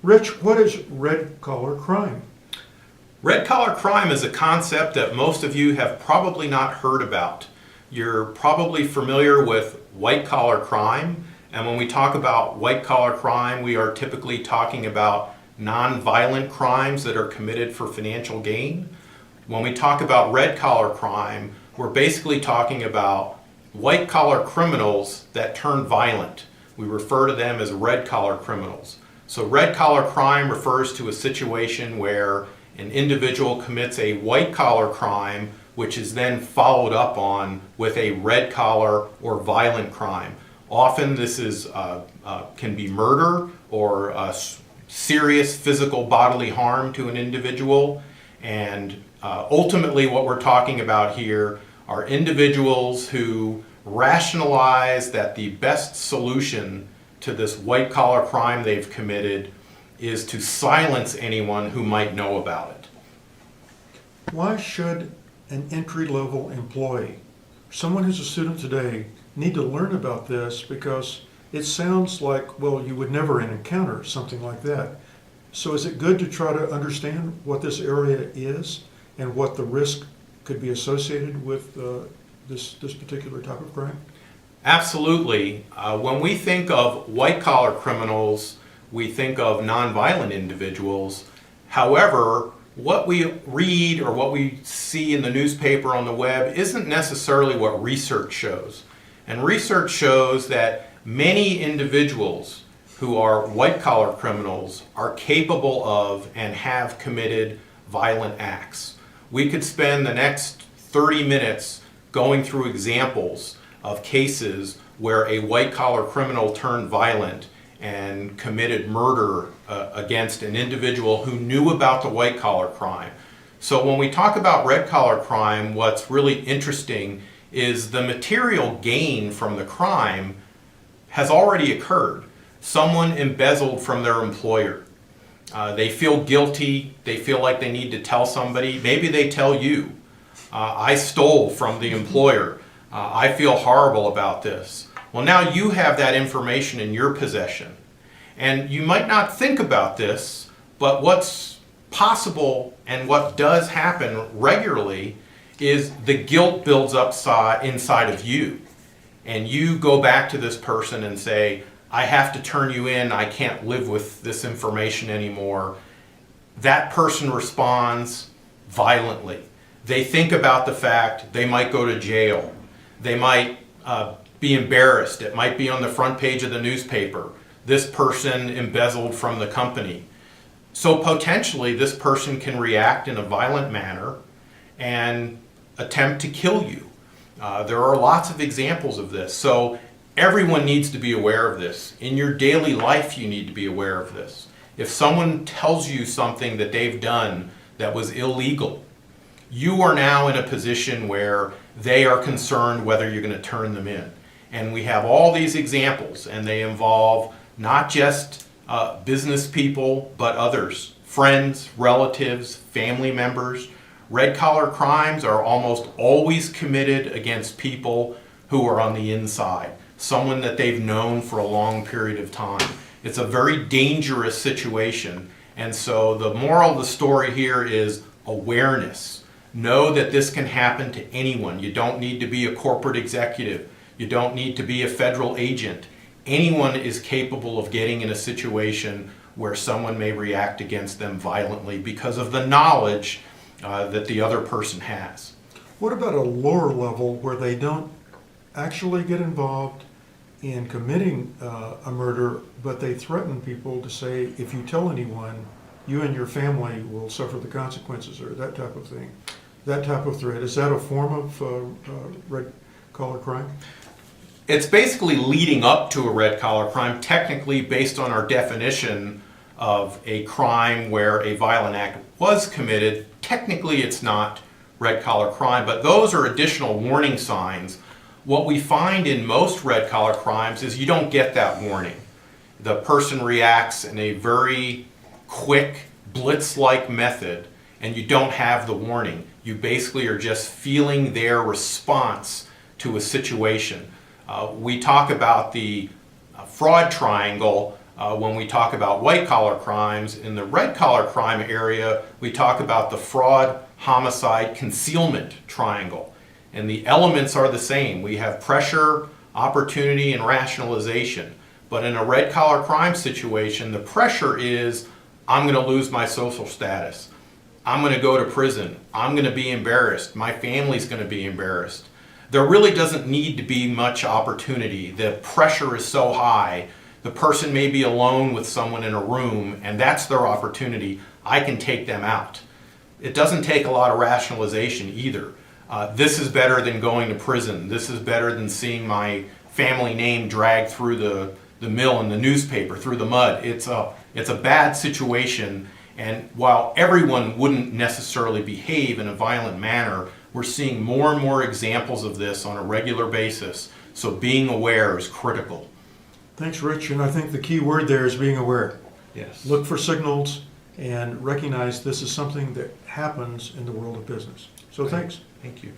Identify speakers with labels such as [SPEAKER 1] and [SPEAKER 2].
[SPEAKER 1] Rich, what is red collar crime?
[SPEAKER 2] Red collar crime is a concept that most of you have probably not heard about. You're probably familiar with white collar crime, and when we talk about white collar crime, we are typically talking about non-violent crimes that are committed for financial gain. When we talk about red collar crime, we're basically talking about white collar criminals that turn violent. We refer to them as red collar criminals. So red collar crime refers to a situation where an individual commits a white collar crime which is then followed up on with a red collar or violent crime. Often this is can be murder or serious physical bodily harm to an individual, and ultimately what we're talking about here are individuals who rationalize that the best solution to this white collar crime they've committed is to silence anyone who might know about it.
[SPEAKER 1] Why should an entry-level employee, someone who's a student today, need to learn about this? Because it sounds like, well, you would never encounter something like that. So is it good to try to understand what this area is and what the risk could be associated with this particular type of crime?
[SPEAKER 2] Absolutely. When we think of white collar criminals, we think of nonviolent individuals. However, what we read or what we see in the newspaper on the web isn't necessarily what research shows. And research shows that many individuals who are white collar criminals are capable of and have committed violent acts. We could spend the next 30 minutes going through examples of cases where a white collar criminal turned violent and committed murder against an individual who knew about the white collar crime. So when we talk about red collar crime, what's really interesting is the material gain from the crime has already occurred. Someone embezzled from their employer. They feel guilty, they feel like they need to tell somebody. Maybe they tell you, I stole from the employer. I feel horrible about this. Well, now you have that information in your possession. And you might not think about this, but what's possible and what does happen regularly is the guilt builds up inside of you. And you go back to this person and say, I have to turn you in, I can't live with this information anymore. That person responds violently. They think about the fact they might go to jail. They might be embarrassed. It might be on the front page of the newspaper. This person embezzled from the company. So potentially this person can react in a violent manner and attempt to kill you. There are lots of examples of this. So everyone needs to be aware of this. In your daily life you need to be aware of this. If someone tells you something that they've done that was illegal, you are now in a position where they are concerned whether you're going to turn them in. And we have all these examples, and they involve not just business people, but others, friends, relatives, family members. Red collar crimes are almost always committed against people who are on the inside, someone that they've known for a long period of time. It's a very dangerous situation. And so the moral of the story here is awareness. Know that this can happen to anyone. You don't need to be a corporate executive. You don't need to be a federal agent. Anyone is capable of getting in a situation where someone may react against them violently because of the knowledge that the other person has.
[SPEAKER 1] What about a lower level where they don't actually get involved in committing a murder, but they threaten people to say, if you tell anyone, you and your family will suffer the consequences, or that type of thing? That type of threat, is that a form of red collar crime?
[SPEAKER 2] It's basically leading up to a red collar crime, technically based on our definition of a crime where a violent act was committed. Technically it's not red collar crime, but those are additional warning signs. What we find in most red collar crimes is you don't get that warning. The person reacts in a very quick, blitz-like method, and you don't have the warning. You basically are just feeling their response to a situation. We talk about the fraud triangle when we talk about white collar crimes. In the red collar crime area, we talk about the fraud, homicide, concealment triangle. And the elements are the same. We have pressure, opportunity, and rationalization. But in a red collar crime situation, the pressure is, I'm going to lose my social status. I'm going to go to prison. I'm going to be embarrassed. My family's going to be embarrassed. There really doesn't need to be much opportunity. The pressure is so high. The person may be alone with someone in a room, and that's their opportunity. I can take them out. It doesn't take a lot of rationalization either. This is better than going to prison. This is better than seeing my family name dragged through the mill in the newspaper, through the mud. It's a bad situation, and while everyone wouldn't necessarily behave in a violent manner, we're seeing more and more examples of this on a regular basis, so being aware is critical.
[SPEAKER 1] Thanks, Rich, and I think the key word there is being aware.
[SPEAKER 2] Yes.
[SPEAKER 1] Look for signals and recognize this is something that happens in the world of business. So thanks.
[SPEAKER 2] Thank you.